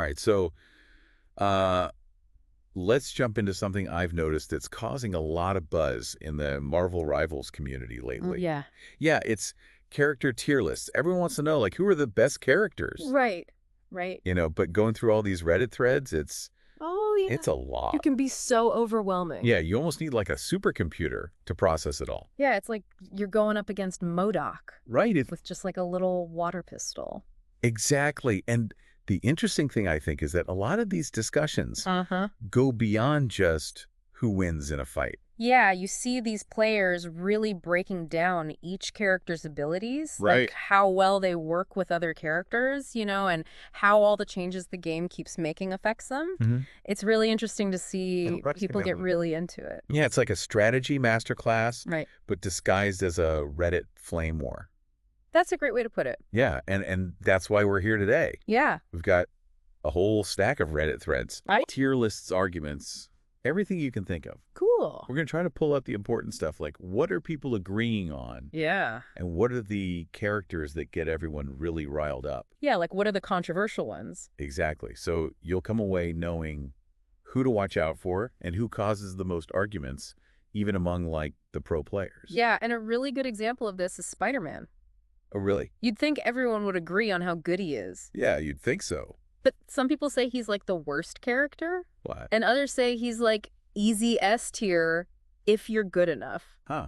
right, so uh, let's jump into something I've noticed that's causing a lot of buzz in the Marvel Rivals community lately. Yeah. Yeah, it's character tier lists. Everyone wants to know, like, who are the best characters? Right. Right. But going through all these Reddit threads, Oh, yeah. it's a It lot. can be so overwhelming. Yeah, you almost need like a supercomputer to process it all. Yeah, it's like you're going up against MODOK Right, with just like a little water pistol. exactly. And the interesting thing, I think, is that a lot of these discussions Uh-huh. go beyond just who wins in a fight. Yeah, you see these players really breaking down each character's abilities, Right. like how well they work with other characters, and how all the changes the game keeps making affects them. Mhm. It's really interesting to see right. people get really into it. Yeah, it's like a strategy masterclass, Right. but disguised as a Reddit flame war. That's a great way to put it. Yeah, and that's why we're here today. Yeah. We've got a whole stack of Reddit threads, Right. tier lists, arguments, everything you can think of. Cool. We're going to try to pull out the important stuff, like what are people agreeing on, Yeah. and what are the characters that get everyone really riled up. Yeah, like what are the controversial ones? Exactly. So you'll come away knowing who to watch out for and who causes the most arguments, even among, like, the pro players. Yeah, and a really good example of this is Spider-Man. Oh, really? You'd think everyone would agree on how good he is. Yeah, you'd think so. But some people say he's like the worst character, What? and others say he's like easy S tier if you're good enough. Huh.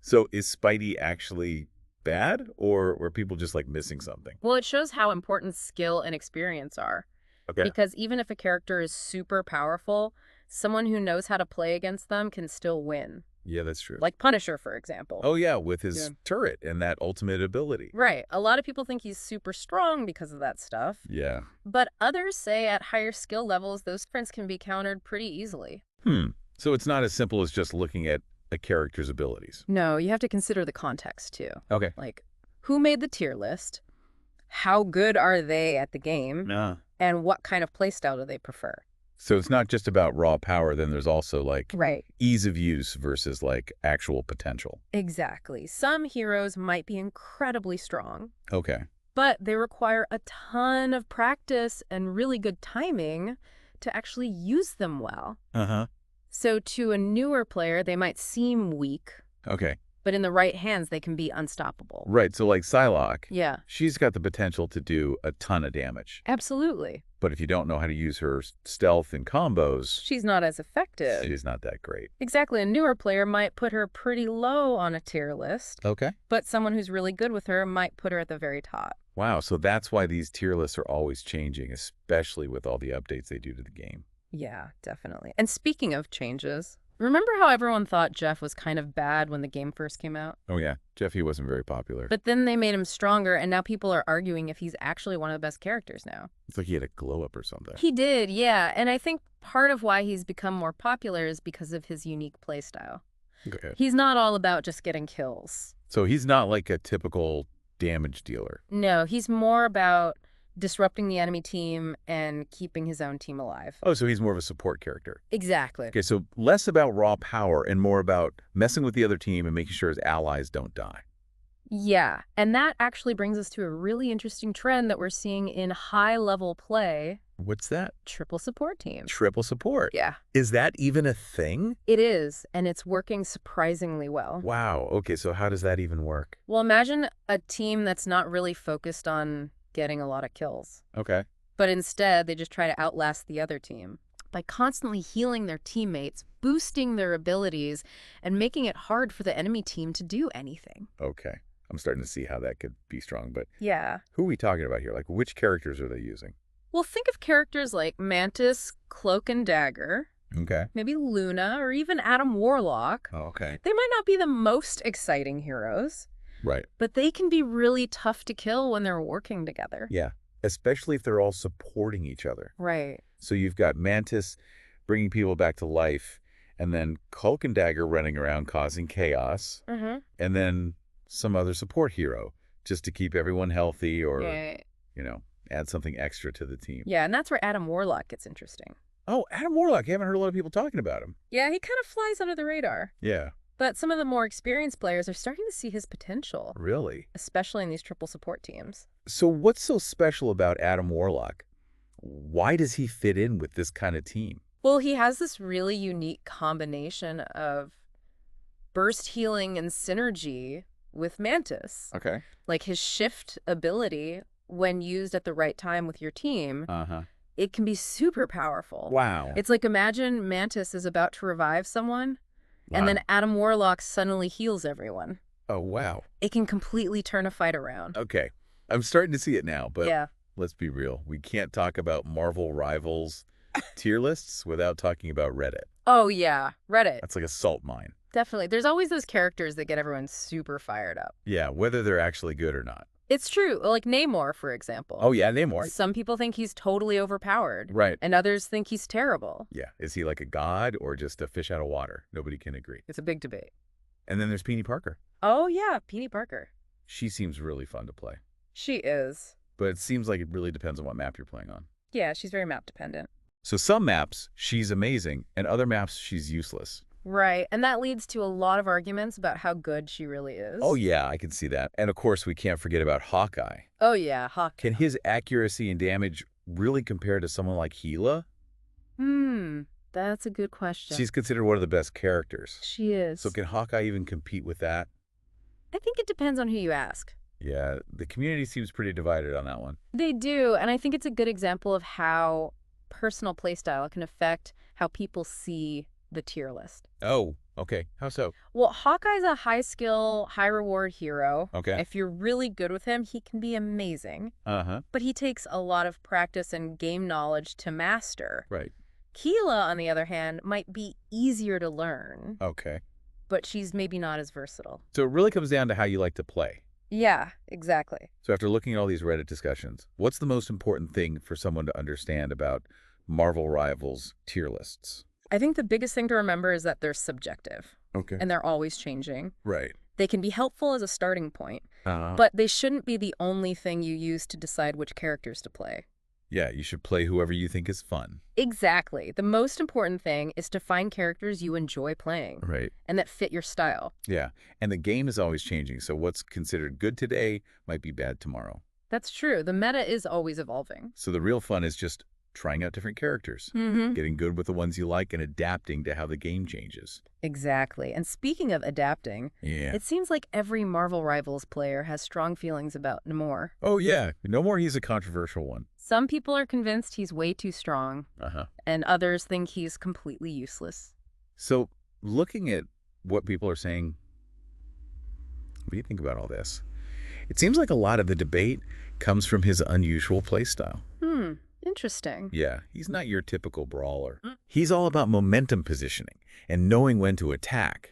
So is Spidey actually bad, or were people just, like, missing something? Well, it shows how important skill and experience are. Okay. Because even if a character is super powerful, someone who knows how to play against them can still win. Yeah, that's true. Like Punisher, for example. Oh, yeah, with his Yeah. turret and that ultimate ability. Right. A lot of people think he's super strong because of that stuff. Yeah. But others say at higher skill levels, those threats can be countered pretty easily. So it's not as simple as just looking at a character's abilities. No, you have to consider the context, too. Okay. Like, who made the tier list? How good are they at the game? And what kind of playstyle do they prefer? So it's not just about raw power, then there's also, like, Right. ease of use versus, like, actual potential. Exactly. Some heroes might be incredibly strong, Okay. but they require a ton of practice and really good timing to actually use them well. Uh-huh. So to a newer player, they might seem weak, Okay. but in the right hands, they can be unstoppable. Right, so like Psylocke, Yeah, she's got the potential to do a ton of damage. absolutely. But if you don't know how to use her stealth and combos, She's not as effective. she's not that great. Exactly. A newer player might put her pretty low on a tier list, Okay. but someone who's really good with her might put her at the very top. Wow, so that's why these tier lists are always changing, especially with all the updates they do to the game. Yeah, definitely. And speaking of changes, remember how everyone thought Jeff was kind of bad when the game first came out? Oh yeah, Jeffy wasn't very popular. But then they made him stronger, and now people are arguing if he's actually one of the best characters now. It's like he had a glow up or something. He did, yeah. And I think part of why he's become more popular is because of his unique playstyle. Okay. He's not all about just getting kills. So he's not like a typical damage dealer. No, he's more about disrupting the enemy team and keeping his own team alive. Oh, so he's more of a support character. Exactly. Okay, so less about raw power and more about messing with the other team and making sure his allies don't die. Yeah, and that actually brings us to a really interesting trend that we're seeing in high-level play. What's that? Triple support teams. Triple support. Yeah, Is that even a thing? it is, and it's working surprisingly well. Wow. Okay, so how does that even work? Well, imagine a team that's not really focused on getting a lot of kills, Okay. but instead they just try to outlast the other team by constantly healing their teammates, boosting their abilities, and making it hard for the enemy team to do anything. Okay. I'm starting to see how that could be strong, but Yeah. who are we talking about here? Like, which characters are they using? Well, think of characters like Mantis, Cloak and Dagger, Okay. maybe Luna, or even Adam Warlock. Oh, okay. They might not be the most exciting heroes, Right. but they can be really tough to kill when they're working together. Yeah. Especially if they're all supporting each other. Right. So you've got Mantis bringing people back to life, and then Cloak and Dagger running around causing chaos, Mm-hmm. and then some other support hero just to keep everyone healthy or, Yeah. add something extra to the team. Yeah, and that's where Adam Warlock gets interesting. Oh, Adam Warlock. I haven't heard a lot of people talking about him. Yeah, he kind of flies under the radar. Yeah. But some of the more experienced players are starting to see his potential, Really? especially in these triple support teams. So what's so special about Adam Warlock? Why does he fit in with this kind of team? Well, he has this really unique combination of burst healing and synergy with Mantis. Okay. Like his shift ability, when used at the right time with your team, it can be super powerful. Wow. It's like imagine Mantis is about to revive someone, and then Wow. Adam Warlock suddenly heals everyone. Oh, wow. It can completely turn a fight around. Okay. I'm starting to see it now, but Yeah. let's be real. We can't talk about Marvel Rivals tier lists without talking about Reddit. Oh, yeah. Reddit. That's like a salt mine. Definitely. There's always those characters that get everyone super fired up. Yeah, whether they're actually good or not. It's true. Like Namor, for example. Oh, yeah, Namor. Some people think he's totally overpowered. Right. And others think he's terrible. Yeah. Is he like a god or just a fish out of water? Nobody can agree. It's a big debate. And then there's Peony Parker. Oh, yeah. Peony Parker. She seems really fun to play. She is. But it seems like it really depends on what map you're playing on. Yeah, she's very map dependent. So some maps, she's amazing, and other maps, she's useless. Right. And that leads to a lot of arguments about how good she really is. Oh, yeah, I can see that. And of course, we can't forget about Hawkeye. Oh, yeah. Hawk. Can his accuracy and damage really compare to someone like Gila? That's a good question. She's considered one of the best characters. She is. So can Hawkeye even compete with that? I think it depends on who you ask. Yeah, the community seems pretty divided on that one. They do, and I think it's a good example of how personal playstyle can affect how people see the tier list. Oh, okay. How so? Well, Hawkeye's a high-skill, high-reward hero. Okay. If you're really good with him, he can be amazing. But he takes a lot of practice and game knowledge to master. Right. Keela, on the other hand, might be easier to learn, Okay. but she's maybe not as versatile. So it really comes down to how you like to play. Yeah, exactly. So after looking at all these Reddit discussions, what's the most important thing for someone to understand about Marvel Rivals tier lists? I think the biggest thing to remember is that they're subjective. Okay. And they're always changing. Right. They can be helpful as a starting point, but they shouldn't be the only thing you use to decide which characters to play. Yeah, you should play whoever you think is fun. Exactly. The most important thing is to find characters you enjoy playing. Right. And that fit your style. Yeah. And the game is always changing, so what's considered good today might be bad tomorrow. That's true. The meta is always evolving. So the real fun is just trying out different characters, getting good with the ones you like, and adapting to how the game changes. Exactly. And speaking of adapting, it seems like every Marvel Rivals player has strong feelings about Namor. Oh, yeah. No more he's a controversial one. Some people are convinced he's way too strong, and others think he's completely useless. So looking at what people are saying, what do you think about all this? It seems like a lot of the debate comes from his unusual playstyle. Interesting. Yeah, he's not your typical brawler. He's all about momentum positioning and knowing when to attack.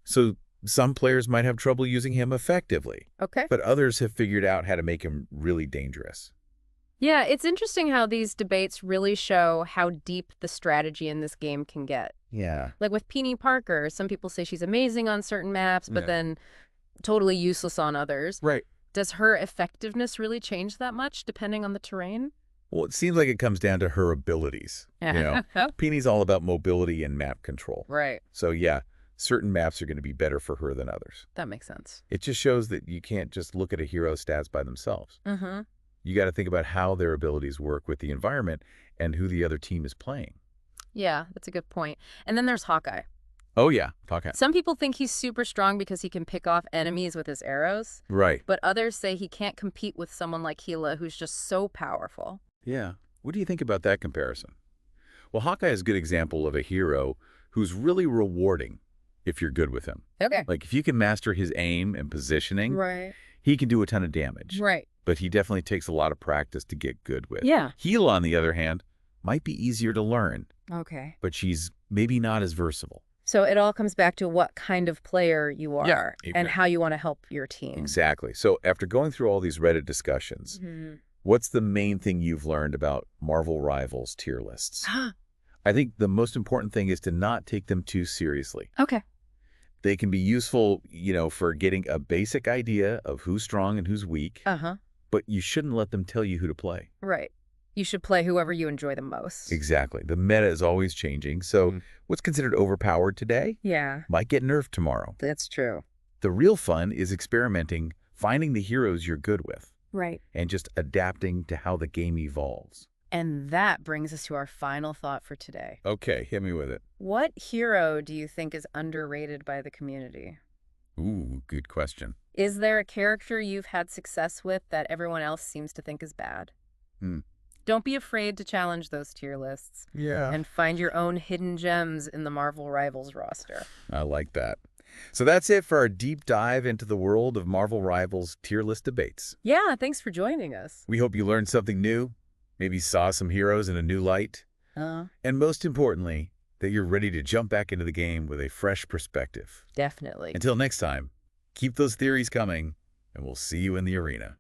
So some players might have trouble using him effectively. Okay. But others have figured out how to make him really dangerous. Yeah, it's interesting how these debates really show how deep the strategy in this game can get. Yeah. Like with Peony Parker, some people say she's amazing on certain maps, but then totally useless on others. Right. Does her effectiveness really change that much depending on the terrain? Well, it seems like it comes down to her abilities. You know, Peony's all about mobility and map control. Right. So yeah, certain maps are going to be better for her than others. That makes sense. It just shows that you can't just look at a hero's stats by themselves. You got to think about how their abilities work with the environment and who the other team is playing. Yeah, that's a good point. And then there's Hawkeye. Oh, yeah. Hawkeye. Some people think he's super strong because he can pick off enemies with his arrows. Right. But others say he can't compete with someone like Gila, who's just so powerful. Yeah. What do you think about that comparison? Well, Hawkeye is a good example of a hero who's really rewarding if you're good with him. Okay. Like if you can master his aim and positioning, he can do a ton of damage. Right. But he definitely takes a lot of practice to get good with. Yeah. Gila, on the other hand, might be easier to learn. Okay. But she's maybe not as versatile. So it all comes back to what kind of player you are Yeah, and how you want to help your team. Exactly. So after going through all these Reddit discussions, what's the main thing you've learned about Marvel Rivals tier lists? I think the most important thing is to not take them too seriously. Okay. They can be useful, for getting a basic idea of who's strong and who's weak. But you shouldn't let them tell you who to play. Right. You should play whoever you enjoy the most. Exactly. The meta is always changing. So what's considered overpowered today might get nerfed tomorrow. That's true. The real fun is experimenting, finding the heroes you're good with. Right. And just adapting to how the game evolves. And that brings us to our final thought for today. Okay, hit me with it. What hero do you think is underrated by the community? Ooh, good question. Is there a character you've had success with that everyone else seems to think is bad? Hmm. Don't be afraid to challenge those tier lists. Yeah. And find your own hidden gems in the Marvel Rivals roster. I like that. So that's it for our deep dive into the world of Marvel Rivals tier list debates. Yeah, thanks for joining us. We hope you learned something new, maybe saw some heroes in a new light, and most importantly, that you're ready to jump back into the game with a fresh perspective. Definitely. Until next time, keep those theories coming, and we'll see you in the arena.